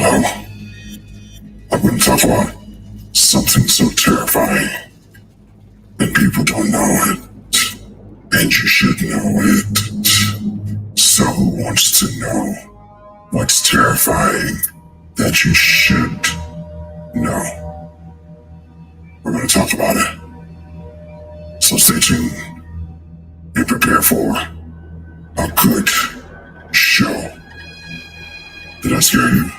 Hello. I'm going to talk about something so terrifying, and people don't know it, and you should know it. So who wants to know what's terrifying that you should know? We're going to talk about it. So stay tuned and prepare for a good show. Did I scare you?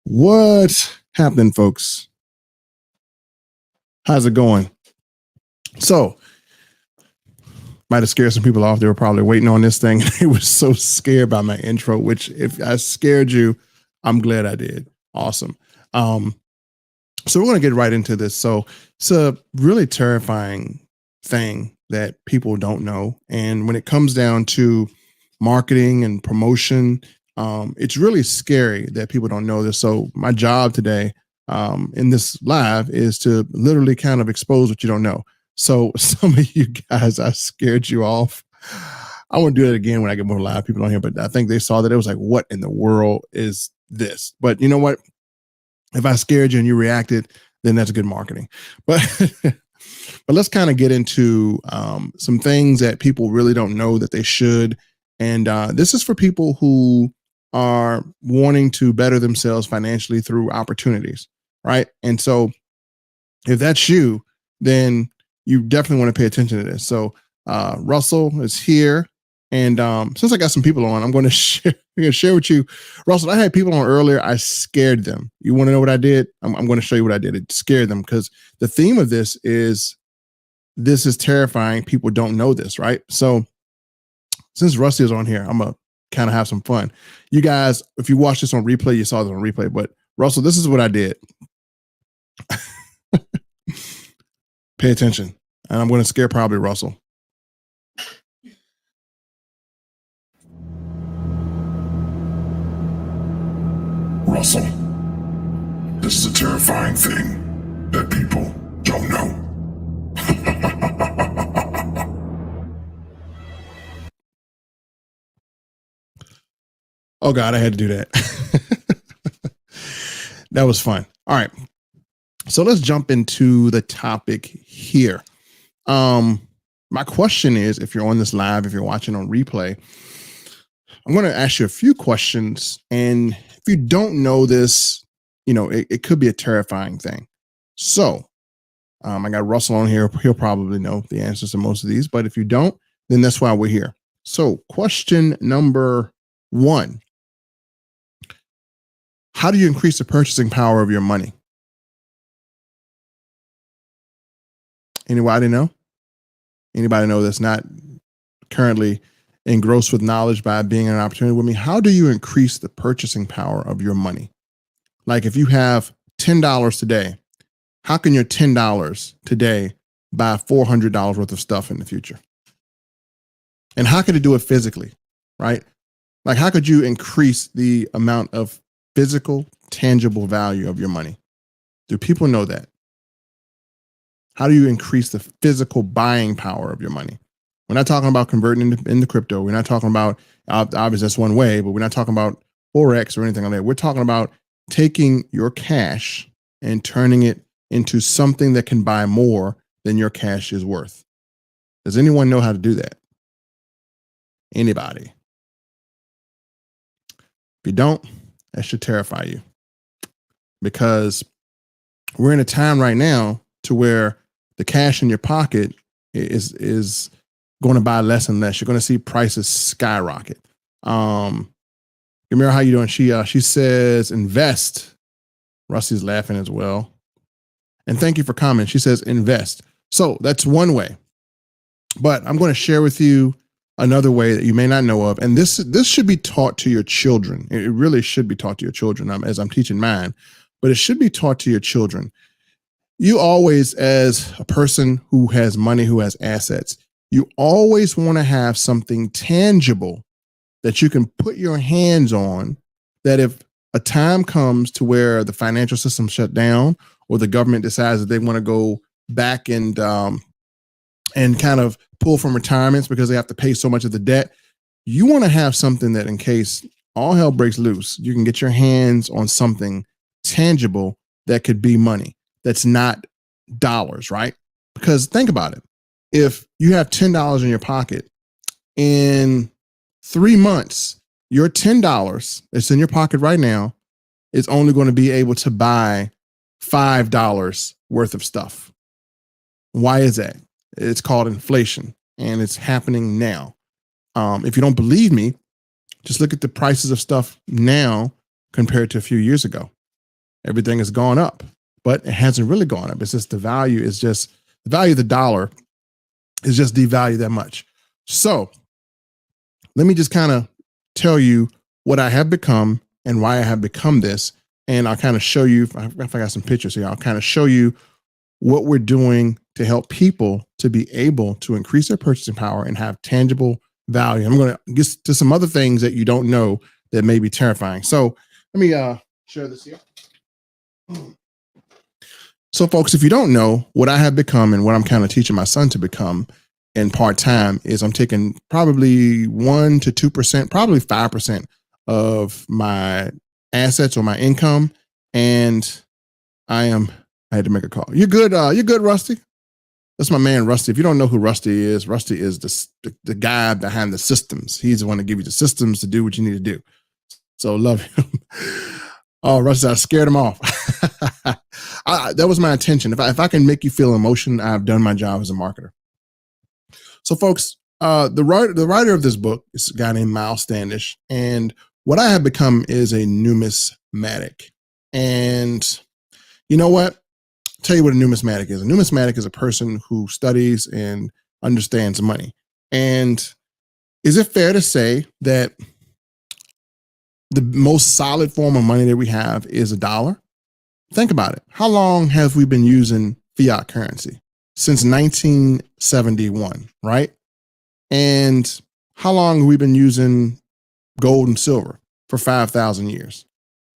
What's happening, folks? How's it going? So, might have scared some people off. They were probably waiting on this thing. They were so scared by my intro, which if I scared you, I'm glad I did. Awesome. So we're going to get right into this. So it's a really terrifying thing that people don't know. And when it comes down to marketing and promotion, it's really scary that people don't know this. So my job today in this live is to literally kind of expose what you don't know. So some of you guys, I scared you off. I won't do that again when I get more live people on here, but I think they saw that it was like, what in the world is this? But you know what? If I scared you and you reacted, then that's good marketing. But but let's kind of get into some things that people really don't know that they should. And this is for people who are wanting to better themselves financially through opportunities, right? And so if that's you, then you definitely want to pay attention to this. So Russell is here. And since I got some people on, I'm going to share with you. Russell, I had people on earlier. I scared them. You want to know what I did? I'm going to show you what I did. It scared them because the theme of this is terrifying. People don't know this, right? So since Rusty is on here, I'm going to kind of have some fun. You guys, if you watch this on replay, you saw this on replay. But Russell, this is what I did. Pay attention. And I'm going to scare probably Russell. Russell, this is a terrifying thing that people don't know. Oh God, I had to do that. That was fun. All right. So let's jump into the topic here. My question is, if you're on this live, if you're watching on replay, I'm going to ask you a few questions. And if you don't know this, you know, it could be a terrifying thing. So I got Russell on here. He'll probably know the answers to most of these, but if you don't, then that's why we're here. So question number 1, how do you increase the purchasing power of your money? Anybody know? Anybody know that's not currently engrossed with knowledge by being an opportunity with me? How do you increase the purchasing power of your money? Like if you have $10 today, how can your $10 today buy $400 worth of stuff in the future? And how could it do it physically, right? Like how could you increase the amount of physical, tangible value of your money? Do people know that? How do you increase the physical buying power of your money? We're not talking about converting into crypto. We're not talking about, obviously that's one way, but we're not talking about Forex or anything like that. We're talking about taking your cash and turning it into something that can buy more than your cash is worth. Does anyone know how to do that? Anybody? If you don't, that should terrify you, because we're in a time right now to where the cash in your pocket is going to buy less and less. You're going to see prices skyrocket. Gamira, how you doing? She says invest. Rusty's laughing as well. And thank you for commenting. She says invest. So that's one way. But I'm going to share with you another way that you may not know of. And this should be taught to your children. It really should be taught to your children as I'm teaching mine, but it should be taught to your children. You always, as a person who has money, who has assets, you always want to have something tangible that you can put your hands on, that if a time comes to where the financial system shut down or the government decides that they want to go back and kind of pull from retirements because they have to pay so much of the debt, you want to have something that in case all hell breaks loose, you can get your hands on something tangible that could be money. That's not dollars, right? Because think about it. If you have $10 in your pocket, in 3 months, your $10 that's in your pocket right now is only going to be able to buy $5 worth of stuff. Why is that? It's called inflation, and it's happening now. If you don't believe me, just look at the prices of stuff now compared to a few years ago. Everything has gone up, but it hasn't really gone up. It's just the value of the dollar is just devalued that much. So let me just kind of tell you what I have become and why I have become this. And I'll kind of show you, if I got some pictures here, I'll kind of show you what we're doing to help people to be able to increase their purchasing power and have tangible value. I'm going to get to some other things that you don't know that may be terrifying. So let me share this here. So folks, if you don't know, what I have become and what I'm kind of teaching my son to become in part-time is I'm taking probably 1 to 2%, probably 5% of my assets or my income. And I had to make a call. You're good, Rusty. That's my man, Rusty. If you don't know who Rusty is the guy behind the systems. He's the one to give you the systems to do what you need to do. So love him. Oh, Rusty, I scared him off. That was my intention. If I can make you feel emotion, I've done my job as a marketer. So folks, the writer of this book is a guy named Miles Standish. And what I have become is a numismatic. And you know what? I'll tell you what a numismatic is. A numismatic is a person who studies and understands money. And is it fair to say that the most solid form of money that we have is a dollar? Think about it. How long have we been using fiat currency? Since 1971, right? And how long have we been using gold and silver? For 5,000 years.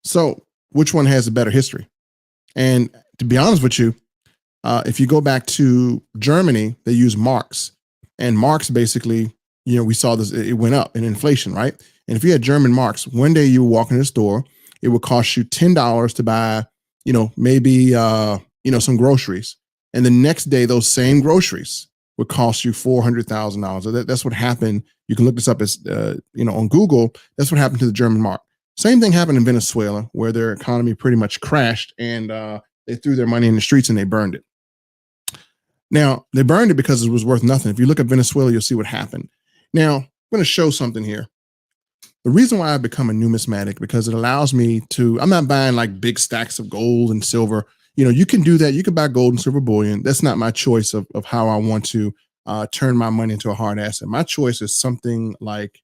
So which one has a better history? And to be honest with you, if you go back to Germany, they use marks. And marks basically, we saw this, it went up in inflation, right? And if you had German marks, one day you were walking in the store, it would cost you $10 to buy, maybe, some groceries. And the next day, those same groceries would cost you $400,000. That's what happened. You can look this up as, on Google. That's what happened to the German mark. Same thing happened in Venezuela, where their economy pretty much crashed and they threw their money in the streets and they burned it. Now, they burned it because it was worth nothing. If you look at Venezuela, you'll see what happened. Now, I'm going to show something here. The reason why I've become a numismatic, because it allows me to, I'm not buying like big stacks of gold and silver. You can do that. You can buy gold and silver bullion. That's not my choice of how I want to turn my money into a hard asset. My choice is something like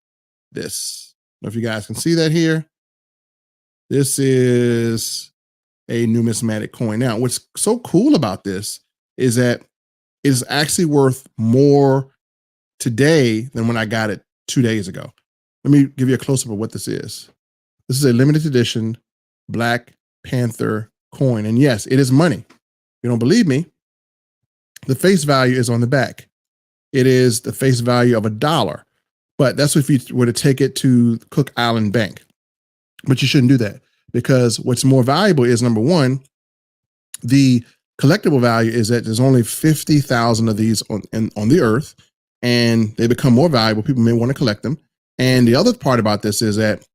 this. If you guys can see that here, this is a numismatic coin. Now, what's so cool about this is that it is actually worth more today than when I got it 2 days ago. Let me give you a close-up of what this is. This is a limited edition Black Panther coin. And yes, it is money. If you don't believe me, the face value is on the back. It is the face value of $1. But that's if you were to take it to Cook Island Bank. But you shouldn't do that, because what's more valuable is, number one, the collectible value is that there's only 50,000 of these on the earth, and they become more valuable. People may want to collect them. And the other part about this is that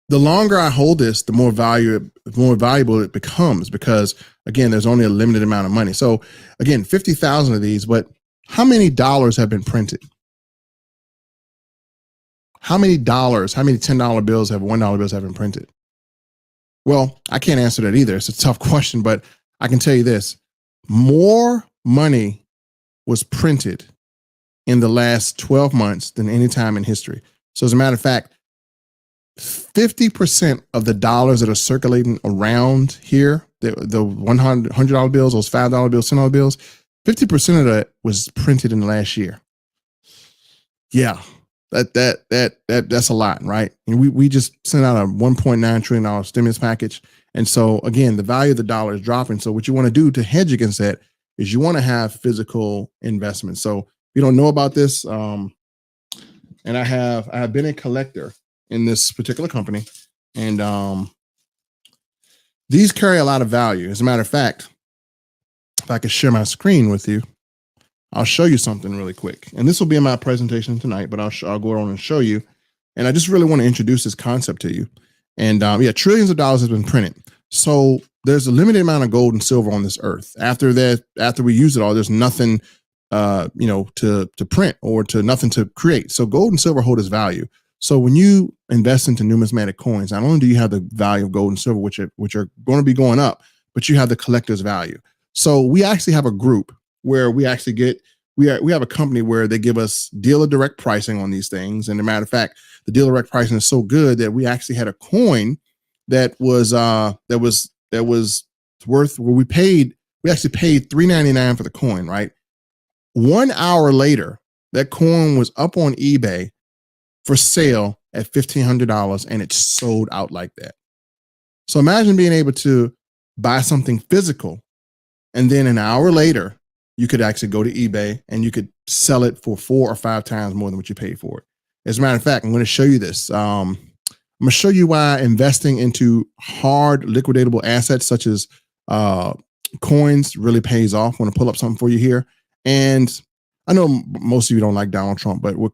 the longer I hold this, the more valuable it becomes, because again, there's only a limited amount of money. So again, 50,000 of these, but how many dollars have been printed? How many $10 bills have $1 bills have been printed? Well, I can't answer that either. It's a tough question, but I can tell you this. More money was printed in the last 12 months than any time in history. So as a matter of fact, 50% of the dollars that are circulating around here, the $100 bills, those $5 bills, $10 bills, 50% of that was printed in the last year. Yeah, that's a lot, right? And we just sent out a $1.9 trillion stimulus package. And so again, the value of the dollar is dropping. So what you want to do to hedge against that is you want to have physical investments. So if you don't know about this, and I have been a collector in this particular company, and these carry a lot of value. As a matter of fact, if I could share my screen with you, I'll show you something really quick. And this will be in my presentation tonight, but I'll go on and show you. And I just really want to introduce this concept to you. And yeah, trillions of dollars has been printed. So there's a limited amount of gold and silver on this earth. After we use it all, there's nothing, to print or to nothing to create. So gold and silver hold its value. So when you invest into numismatic coins, not only do you have the value of gold and silver, which are going to be going up, but you have the collector's value. So we actually have a group where we actually we have a company where they give us dealer direct pricing on these things. And as a matter of fact, the dealer direct pricing is so good that we actually had a coin that was worth, where we actually paid $3.99 for the coin, right? 1 hour later, that coin was up on eBay for sale at $1,500, and it sold out like that. So imagine being able to buy something physical, and then an hour later, you could actually go to eBay and you could sell it for 4 or 5 times more than what you paid for it. As a matter of fact, I'm going to show you this. I'm going to show you why investing into hard liquidatable assets such as coins really pays off. I want to pull up something for you here. And I know most of you don't like Donald Trump, but what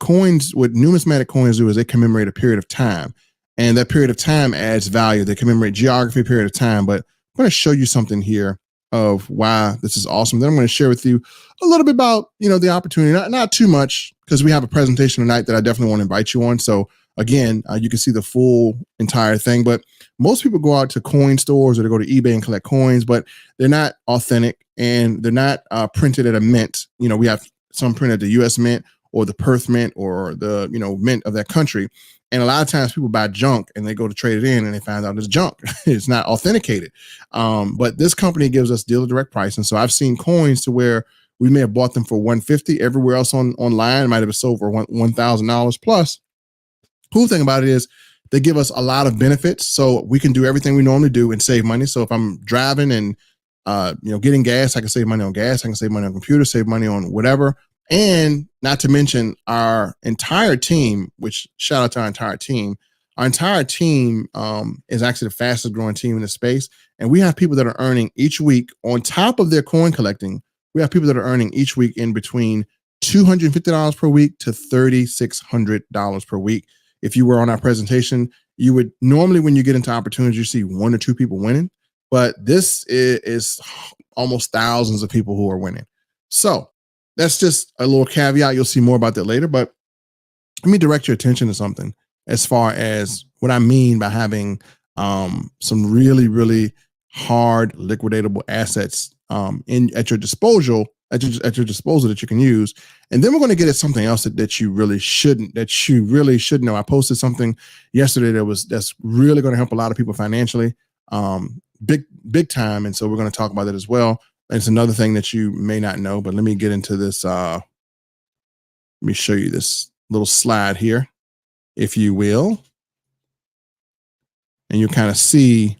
numismatic coins do is they commemorate a period of time. And that period of time adds value. They commemorate geography, period of time. But I'm going to show you something here of why this is awesome. Then I'm going to share with you a little bit about, the opportunity, not too much, because we have a presentation tonight that I definitely want to invite you on. So again, you can see the full entire thing, but most people go out to coin stores or they go to eBay and collect coins, but they're not authentic and they're not printed at a mint. We have some printed at the US Mint or the Perth Mint or the, mint of that country. And a lot of times people buy junk and they go to trade it in and they find out it's junk. It's not authenticated. But this company gives us dealer direct pricing. So I've seen coins to where we may have bought them for $150. Everywhere else online, it might have been sold for $1,000 plus. Cool thing about it is they give us a lot of benefits. So we can do everything we normally do and save money. So if I'm driving and, getting gas, I can save money on gas. I can save money on computer, save money on whatever. And not to mention our entire team, which shout out to our entire team. Our entire team is actually the fastest growing team in the space. And we have people that are earning each week on top of their coin collecting. We have people that are earning each week in between $250 per week to $3,600 per week. If you were on our presentation, you would normally, when you get into opportunities, you see 1 or 2 people winning, but this is almost thousands of people who are winning. So that's just a little caveat. You'll see more about that later, but let me direct your attention to something as far as what I mean by having some really, really hard liquidatable assets at your disposal that you can use. And then we're going to get at something else that you really should know. I posted something yesterday that's really going to help a lot of people financially, big time. And so we're going to talk about that as well. And it's another thing that you may not know, but let me get into this. Let me show you this little slide here, if you will. And you kind of see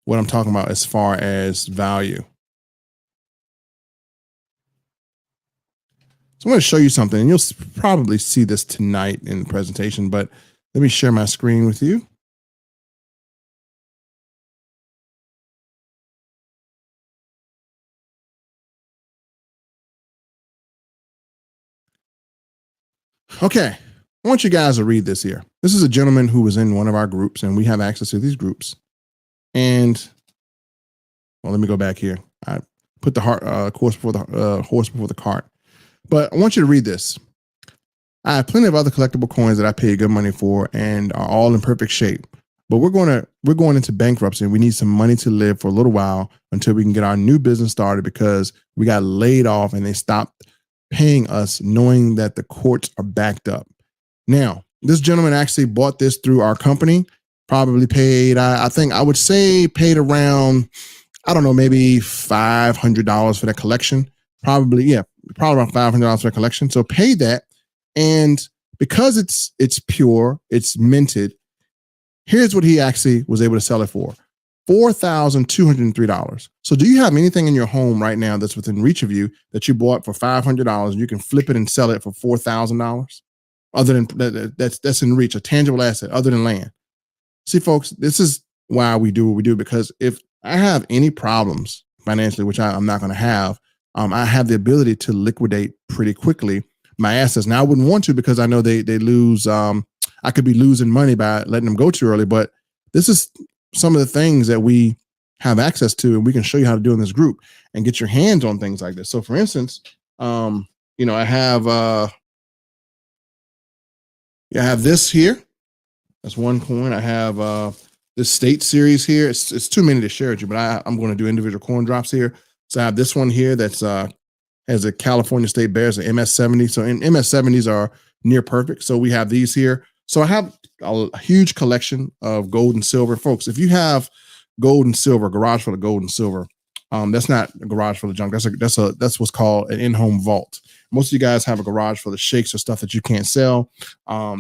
what I'm talking about as far as value. So I'm going to show you something, and you'll probably see this tonight in the presentation, but let me share my screen with you. Okay, I want you guys to read this here. This is a gentleman who was in one of our groups, and we have access to these groups. And, well, let me go back here. I put the horse before the cart. But I want you to read this. I have plenty of other collectible coins that I pay good money for and are all in perfect shape. But we're going into bankruptcy, and we need some money to live for a little while until we can get our new business started, because we got laid off and they stopped paying us, knowing that the courts are backed up. Now, this gentleman actually bought this through our company, probably paid, I think I would say paid around, I don't know, maybe $500 for that collection. Probably around $500 for that collection. So paid that. And because it's pure, it's minted, here's what he actually was able to sell it for. $4,203. So do you have anything in your home right now that's within reach of you that you bought for $500 and you can flip it and sell it for $4,000? other than that's in reach, a tangible asset other than land. See, folks, this is why we do what we do, because if I have any problems financially, which I'm not going to have, I have the ability to liquidate pretty quickly my assets. Now, I wouldn't want to, because I know they lose. I could be losing money by letting them go too early. But this is some of the things that we have access to, and we can show you how to do in this group and get your hands on things like this. So, for instance, I have this here. That's one coin. I have this state series here. It's too many to share with you, but I'm going to do individual coin drops here. So I have this one here that's has a California State Bears, an MS-70. So in MS-70s are near perfect. So we have these here. So I have a huge collection of gold and silver. Folks, if you have gold and silver, garage full of gold and silver, that's not a garage full of junk. That's what's called an in-home vault. Most of you guys have a garage full of shakes or stuff that you can't sell.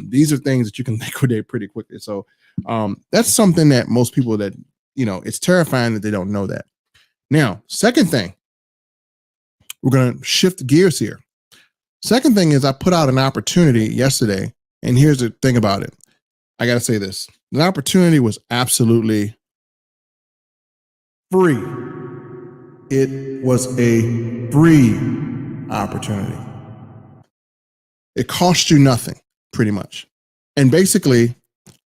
These are things that you can liquidate pretty quickly. So that's something that most people that, it's terrifying that they don't know that. Now, second thing, we're going to shift gears here. Second thing is I put out an opportunity yesterday, and here's the thing about it. I got to say this. The opportunity was absolutely free. It was a free opportunity. It cost you nothing, pretty much. And basically,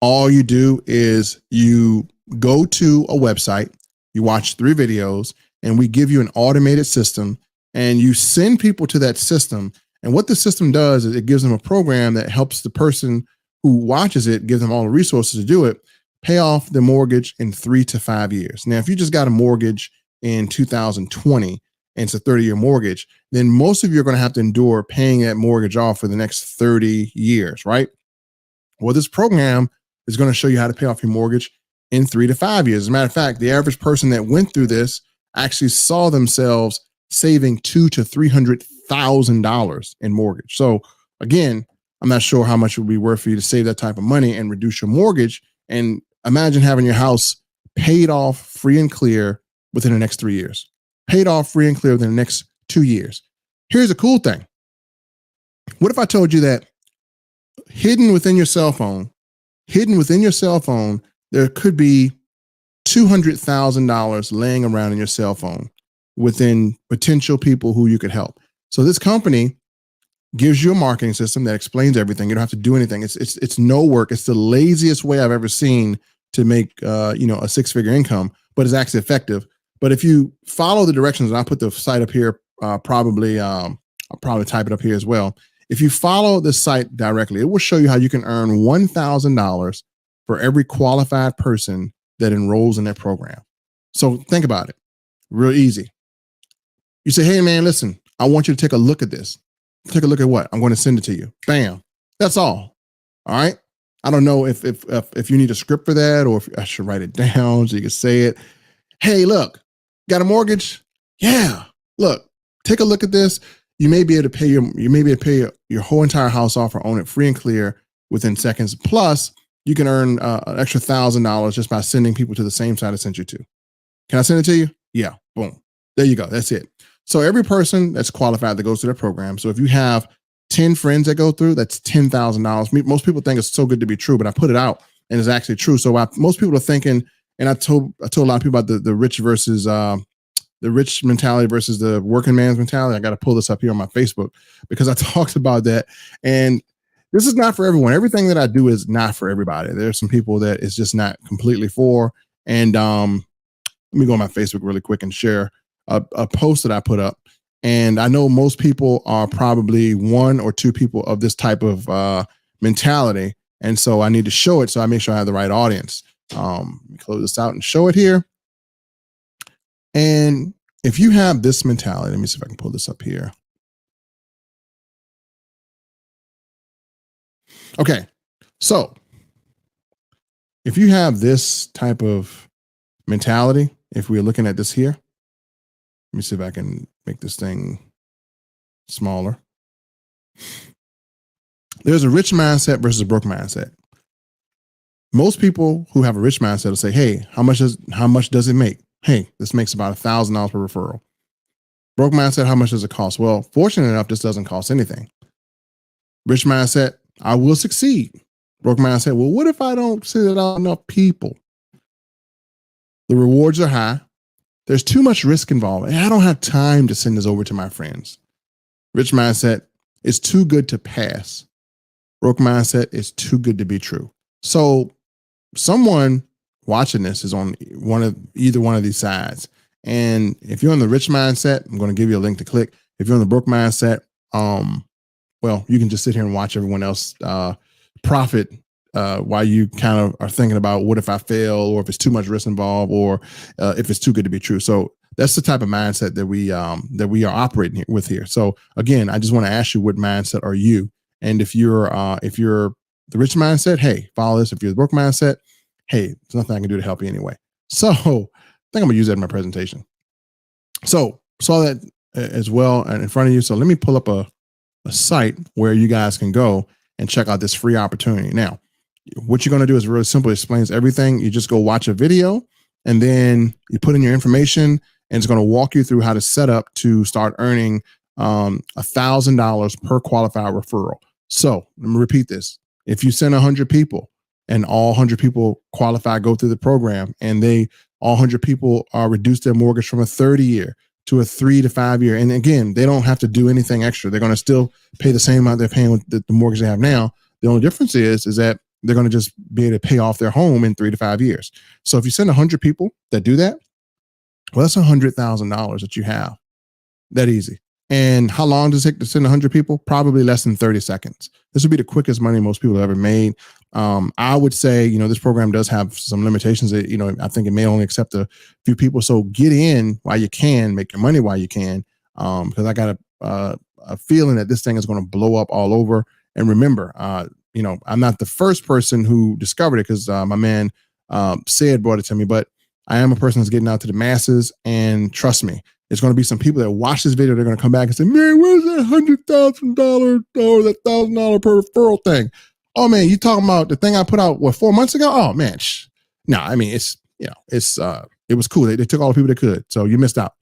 all you do is you go to a website, you watch 3 videos, and we give you an automated system, and you send people to that system. And what the system does is it gives them a program that helps the person who watches it, gives them all the resources to do it, pay off the mortgage in 3 to 5 years. Now, if you just got a mortgage in 2020 and it's a 30-year mortgage, then most of you are going to have to endure paying that mortgage off for the next 30 years, right? Well, this program is going to show you how to pay off your mortgage in 3 to 5 years. As a matter of fact, the average person that went through this actually saw themselves saving $200,000 to $300,000 in mortgage. So again, I'm not sure how much it would be worth for you to save that type of money and reduce your mortgage. And imagine having your house paid off free and clear within the next 3 years, paid off free and clear within the next 2 years. Here's the cool thing. What if I told you that hidden within your cell phone, there could be $200,000 laying around in your cell phone within potential people who you could help. So this company gives you a marketing system that explains everything. You don't have to do anything. It's no work. It's the laziest way I've ever seen to make a 6-figure income, but it's actually effective. But if you follow the directions, and I'll put the site up here, I'll probably type it up here as well. If you follow the site directly, it will show you how you can earn $1,000 for every qualified person that enrolls in that program. So think about it. Real easy. You say, hey, man, listen, I want you to take a look at this. Take a look at what? I'm going to send it to you. Bam. That's all. All right. I don't know if you need a script for that, or if I should write it down so you can say it. Hey, look, got a mortgage? Yeah. Look, take a look at this. You may be able to pay your whole entire house off or own it free and clear within seconds. Plus, you can earn an extra $1,000 just by sending people to the same site I sent you to. Can I send it to you? Yeah. Boom. There you go. That's it. So every person that's qualified that goes through that program. So if you have 10 friends that go through, that's $10,000. Most people think it's so good to be true, but I put it out and it's actually true. So most people are thinking, and I told a lot of people about the rich versus the rich mentality versus the working man's mentality. I got to pull this up here on my Facebook because I talked about that. And this is not for everyone. Everything that I do is not for everybody. There's some people that it's just not completely for. And let me go on my Facebook really quick and share a post that I put up. And I know most people are probably 1 or 2 people of this type of mentality. And so I need to show it. So I make sure I have the right audience. Let me close this out and show it here. And if you have this mentality, let me see if I can pull this up here. Okay. So if you have this type of mentality, if we're looking at this here, let me see if I can make this thing smaller. There's a rich mindset versus a broke mindset. Most people who have a rich mindset will say, hey, how much does it make? Hey, this makes about $1,000 per referral. Broke mindset, how much does it cost? Well, fortunate enough, this doesn't cost anything. Rich mindset, I will succeed. Broke mindset. Well, what if I don't send it out enough people? The rewards are high. There's too much risk involved. I don't have time to send this over to my friends. Rich mindset is too good to pass. Broke mindset is too good to be true. So someone watching this is on either one of these sides. And if you're on the rich mindset, I'm going to give you a link to click. If you're on the broke mindset, well, you can just sit here and watch everyone else profit while you kind of are thinking about what if I fail, or if it's too much risk involved, or if it's too good to be true. So that's the type of mindset that we are operating with here. So again, I just want to ask you, what mindset are you? And if you're the rich mindset, hey, follow this. If you're the broke mindset, hey, there's nothing I can do to help you anyway. So I think I'm gonna use that in my presentation. So saw that as well and in front of you. So let me pull up a site where you guys can go and check out this free opportunity. Now, what you're going to do is really simple. It explains everything. You just go watch a video, and then you put in your information, and it's going to walk you through how to set up to start earning $1,000 per qualified referral. So let me repeat this. If you send 100 people and all 100 people qualify, go through the program, and all 100 people reduce their mortgage from a 30-year to a 3 to 5 year. And again, they don't have to do anything extra. They're going to still pay the same amount they're paying with the mortgage they have now. The only difference is that they're going to just be able to pay off their home in 3 to 5 years. So if you send 100 people that do that, well, that's $100,000 that you have. That easy. And how long does it take to send 100 people? Probably less than 30 seconds. This would be the quickest money most people have ever made. I would say, this program does have some limitations. That, I think it may only accept a few people. So get in while you can, make your money while you can. Because I got a feeling that this thing is going to blow up all over. And remember, I'm not the first person who discovered it, because my man Sid brought it to me, but I am a person that's getting out to the masses. And trust me, it's going to be some people that watch this video. They're going to come back and say, man, where's that $100,000 or that $1,000 per referral thing? Oh man, you talking about the thing I put out 4 months ago? Oh man, no, I mean it was cool. They took all the people they could, so you missed out.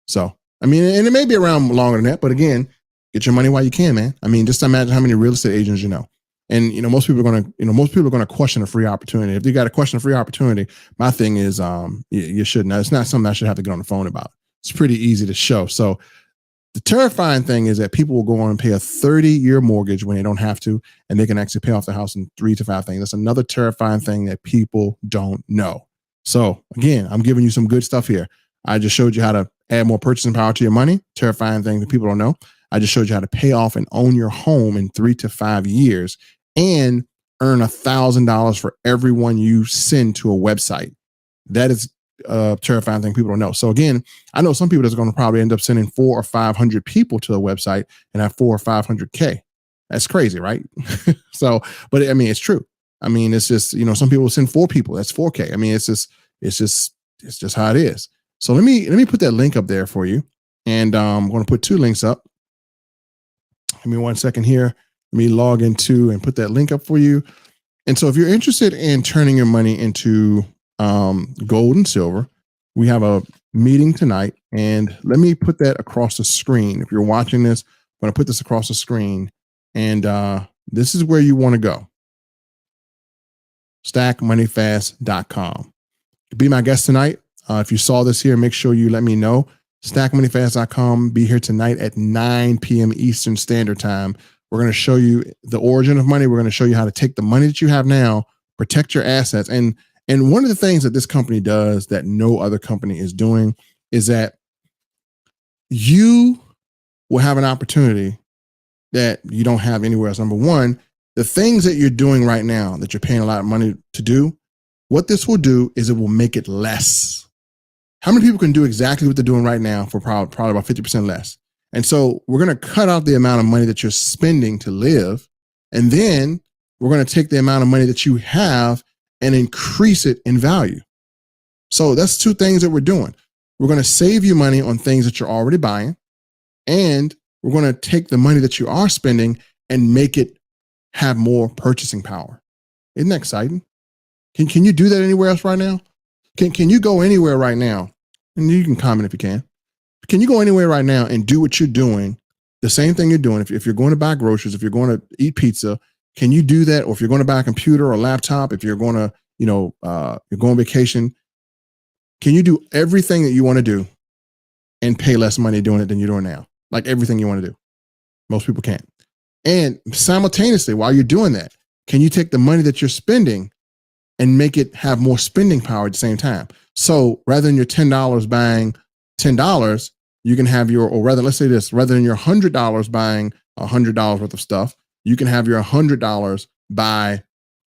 So I mean, and it may be around longer than that, but again, get your money while you can, man. I mean, just imagine how many real estate agents you know. And most people are going to question a free opportunity. If you got to question a free opportunity, my thing is you shouldn't. It's not something I should have to get on the phone about. It's pretty easy to show. So the terrifying thing is that people will go on and pay a 30-year mortgage when they don't have to, and they can actually pay off the house in 3 to 5 things. That's another terrifying thing that people don't know. So again, I'm giving you some good stuff here. I just showed you how to add more purchasing power to your money. Terrifying thing that people don't know. I just showed you how to pay off and own your home in 3 to 5 years and earn $1,000 for everyone you send to a website. That is a terrifying thing people don't know. So again, I know some people that's going to probably end up sending 400 or 500 people to a website and have 400 or 500K. That's crazy, right? So, but I mean, it's true. I mean, it's just, some people send 4 people. That's 4K. I mean, it's just how it is. So let me put that link up there for you. And I'm going to put 2 links up. Give me 1 second here. Let me log into and put that link up for you. And so if you're interested in turning your money into gold and silver, we have a meeting tonight, and let me put that across the screen. If you're watching this, I'm going to put this across the screen, and this is where you want to go. StackMoneyFast.com. Be my guest tonight. If you saw this here, make sure you let me know. StackMoneyFast.com. Be here tonight at 9 p.m. Eastern Standard Time. We're going to show you the origin of money. We're going to show you how to take the money that you have now, protect your assets. And one of the things that this company does that no other company is doing is that you will have an opportunity that you don't have anywhere else. Number one, the things that you're doing right now that you're paying a lot of money to do, what this will do is it will make it less. How many people can do exactly what they're doing right now for probably about 50% less? And so we're going to cut out the amount of money that you're spending to live. And then we're going to take the amount of money that you have and increase it in value. So that's 2 things that we're doing. We're going to save you money on things that you're already buying. And we're going to take the money that you are spending and make it have more purchasing power. Isn't that exciting? Can you do that anywhere else right now? Can you go anywhere right now? And you can comment if you can. Can you go anywhere right now and do what you're doing the same thing you're doing. If you're going to buy groceries, if you're going to eat pizza, can you do that? Or if you're going to buy a computer or a laptop, if you're going to, you're going on vacation, can you do everything that you want to do and pay less money doing it than you're doing now? Like everything you want to do. Most people can't. And simultaneously, while you're doing that, can you take the money that you're spending and make it have more spending power at the same time? So rather than your $10 buying $10, you can have or rather, let's say this, rather than your $100 buying $100 worth of stuff, you can have your $100 buy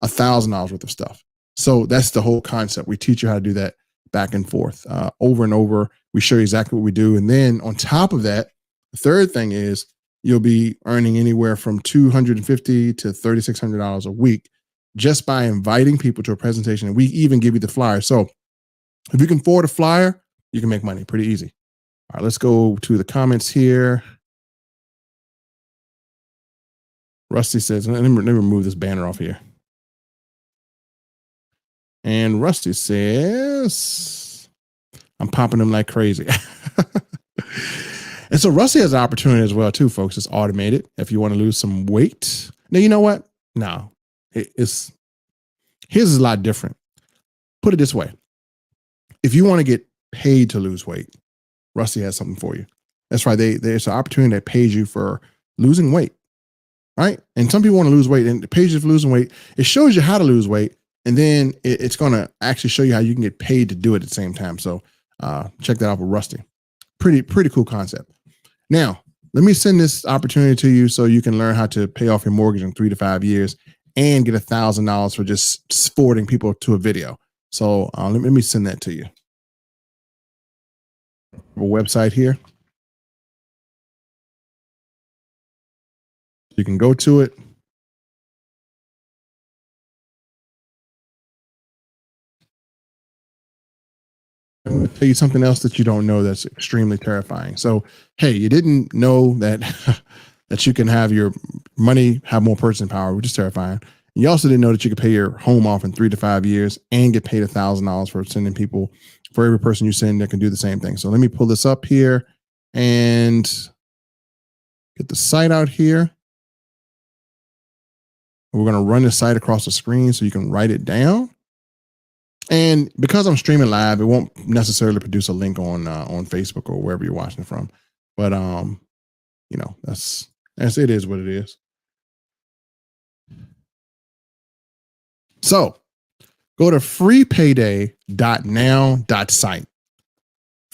$1,000 worth of stuff. So that's the whole concept. We teach you how to do that back and forth over and over. We show you exactly what we do. And then on top of that, the third thing is you'll be earning anywhere from $250 to $3,600 a week just by inviting people to a presentation. And we even give you the flyer. So if you can forward a flyer, you can make money pretty easy. All right, let's go to the comments here. Rusty says, let me remove this banner off here. And Rusty says, I'm popping them like crazy. And so Rusty has an opportunity as well, too, folks. It's automated. If you want to lose some weight. Now, you know what? No, his is a lot different. Put it this way. If you want to get paid to lose weight, Rusty has something for you. That's right. There's an opportunity that pays you for losing weight, right? And some people want to lose weight, and it pays you for losing weight. It shows you how to lose weight, and then it's going to actually show you how you can get paid to do it at the same time. So check that out with Rusty. Pretty cool concept. Now, let me send this opportunity to you so you can learn how to pay off your mortgage in 3 to 5 years and get $1,000 for just forwarding people to a video. So let me send that to you. A website here. You can go to it. I'm going to tell you something else that you don't know that's extremely terrifying. So, hey, you didn't know that that you can have your money have more purchasing power, which is terrifying. And you also didn't know that you could pay your home off in 3 to 5 years and get paid $1,000 for sending people. For every person you send that can do the same thing. So let me pull this up here and get the site out here. We're going to run the site across the screen so you can write it down. And because I'm streaming live, it won't necessarily produce a link on Facebook or wherever you're watching from. But that's it is what it is. So go to freepayday.now.site.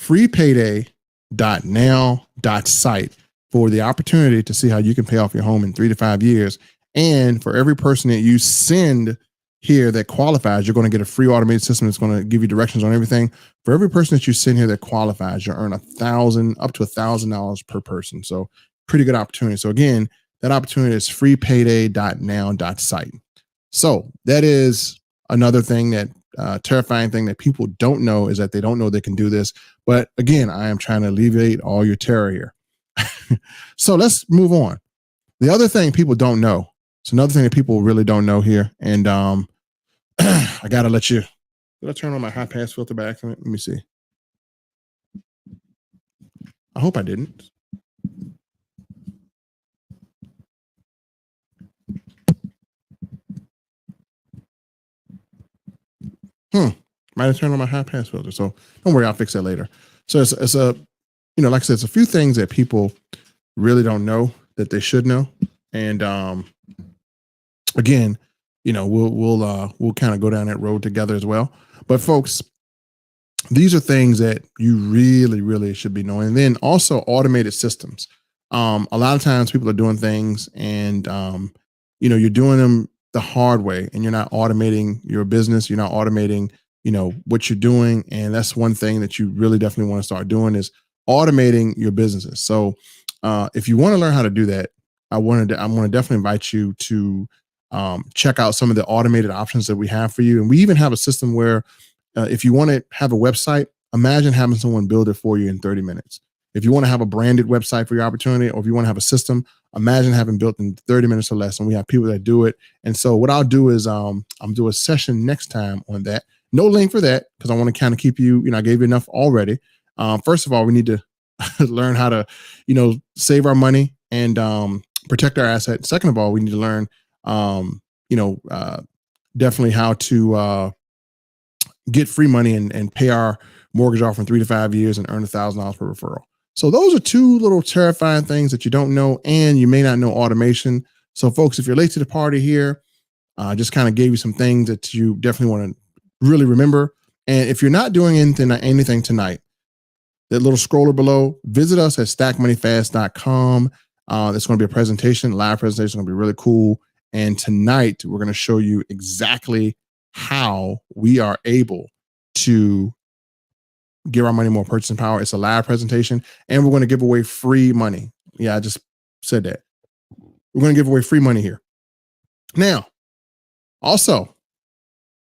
Freepayday.now.site for the opportunity to see how you can pay off your home in 3 to 5 years. And for every person that you send here that qualifies, you're going to get a free automated system that's going to give you directions on everything. For every person that you send here that qualifies, you earn up to $1,000 per person. So pretty good opportunity. So again, that opportunity is freepayday.now.site. So that is another thing that terrifying thing that people don't know is that they don't know they can do this. But again, I am trying to alleviate all your terror here. So let's move on. The other thing people don't know. It's another thing that people really don't know here. And I got to let you. Did I turn on my high pass filter by accident? Let me see. I hope I didn't. Might have turned on my high pass filter. So don't worry, I'll fix that later. So it's a, like I said, it's a few things that people really don't know that they should know. And again, we'll kind of go down that road together as well. But folks, these are things that you really, really should be knowing. And then also automated systems. A lot of times people are doing things and, you're doing them the hard way and you're not automating your business. You're not automating, what you're doing. And that's one thing that you really definitely want to start doing is automating your businesses. So if you want to learn how to do that, I'm going to definitely invite you to check out some of the automated options that we have for you. And we even have a system where if you want to have a website, imagine having someone build it for you in 30 minutes. If you want to have a branded website for your opportunity, or if you want to have a system, imagine having built in 30 minutes or less. And we have people that do it. And so what I'll do is I'm do a session next time on that. No link for that because I want to kind of keep you, I gave you enough already. First of all, we need to learn how to, save our money and protect our asset. Second of all, we need to learn, definitely how to get free money and pay our mortgage off in 3 to 5 years and earn $1,000 per referral. So those are two little terrifying things that you don't know, and you may not know automation. So folks, if you're late to the party here, just kind of gave you some things that you definitely want to really remember. And if you're not doing anything tonight, that little scroller below, visit us at stackmoneyfast.com. There's going to be a presentation, live presentation, going to be really cool. And tonight we're going to show you exactly how we are able to give our money more purchasing power. It's a live presentation, and we're going to give away free money. Yeah, I just said that. We're going to give away free money here. Now, also,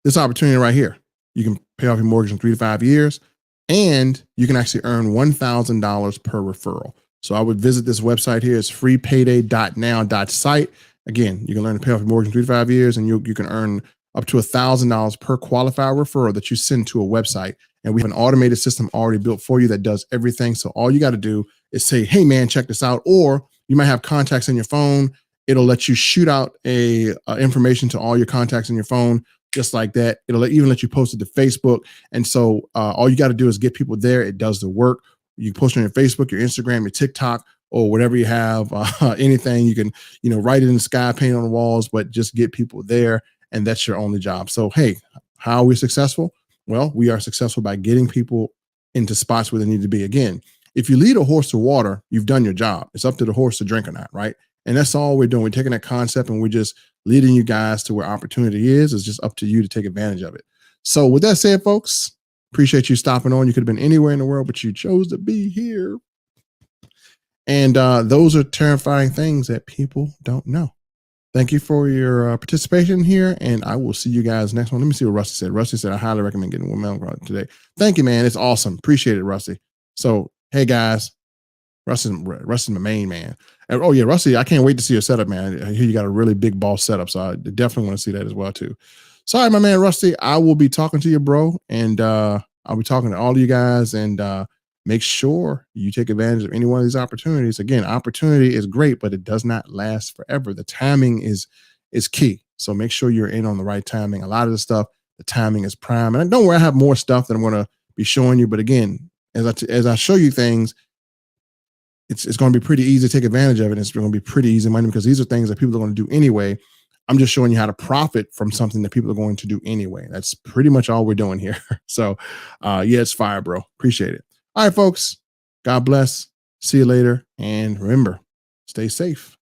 this opportunity right here, you can pay off your mortgage in 3 to 5 years, and you can actually earn $1,000 per referral. So I would visit this website here. It's freepayday.now.site. Again, you can learn to pay off your mortgage in 3 to 5 years, and you can earn up to $1,000 per qualified referral that you send to a website. And we have an automated system already built for you that does everything. So all you got to do is say, hey, man, check this out. Or you might have contacts in your phone. It'll let you shoot out information to all your contacts in your phone, just like that. It'll even let you post it to Facebook. And so all you got to do is get people there. It does the work. You post on your Facebook, your Instagram, your TikTok, or whatever you have, anything. You can, write it in the sky, paint it on the walls, but just get people there. And that's your only job. So, hey, how are we successful? Well, we are successful by getting people into spots where they need to be. Again, if you lead a horse to water, you've done your job. It's up to the horse to drink or not, right? And that's all we're doing. We're taking that concept and we're just leading you guys to where opportunity is. It's just up to you to take advantage of it. So with that said, folks, appreciate you stopping on. You could have been anywhere in the world, but you chose to be here. And those are terrifying things that people don't know. Thank you for your participation here, and I will see you guys next one. Let me see what Rusty said. Rusty said, I highly recommend getting one mail today. Thank you, man. It's awesome. Appreciate it, Rusty. So, hey, guys, Rusty's my main man. And, oh, yeah, Rusty, I can't wait to see your setup, man. I hear you got a really big boss setup, so I definitely want to see that as well, too. Sorry, my man, Rusty. I will be talking to you, bro, and I'll be talking to all of you guys, and make sure you take advantage of any one of these opportunities. Again, opportunity is great, but it does not last forever. The timing is key. So make sure you're in on the right timing. A lot of the stuff, the timing is prime. And don't worry, I have more stuff that I'm going to be showing you. But again, as I show you things, it's going to be pretty easy to take advantage of it. It's going to be pretty easy money because these are things that people are going to do anyway. I'm just showing you how to profit from something that people are going to do anyway. That's pretty much all we're doing here. So yeah, it's fire, bro. Appreciate it. All right, folks. God bless. See you later. And remember, stay safe.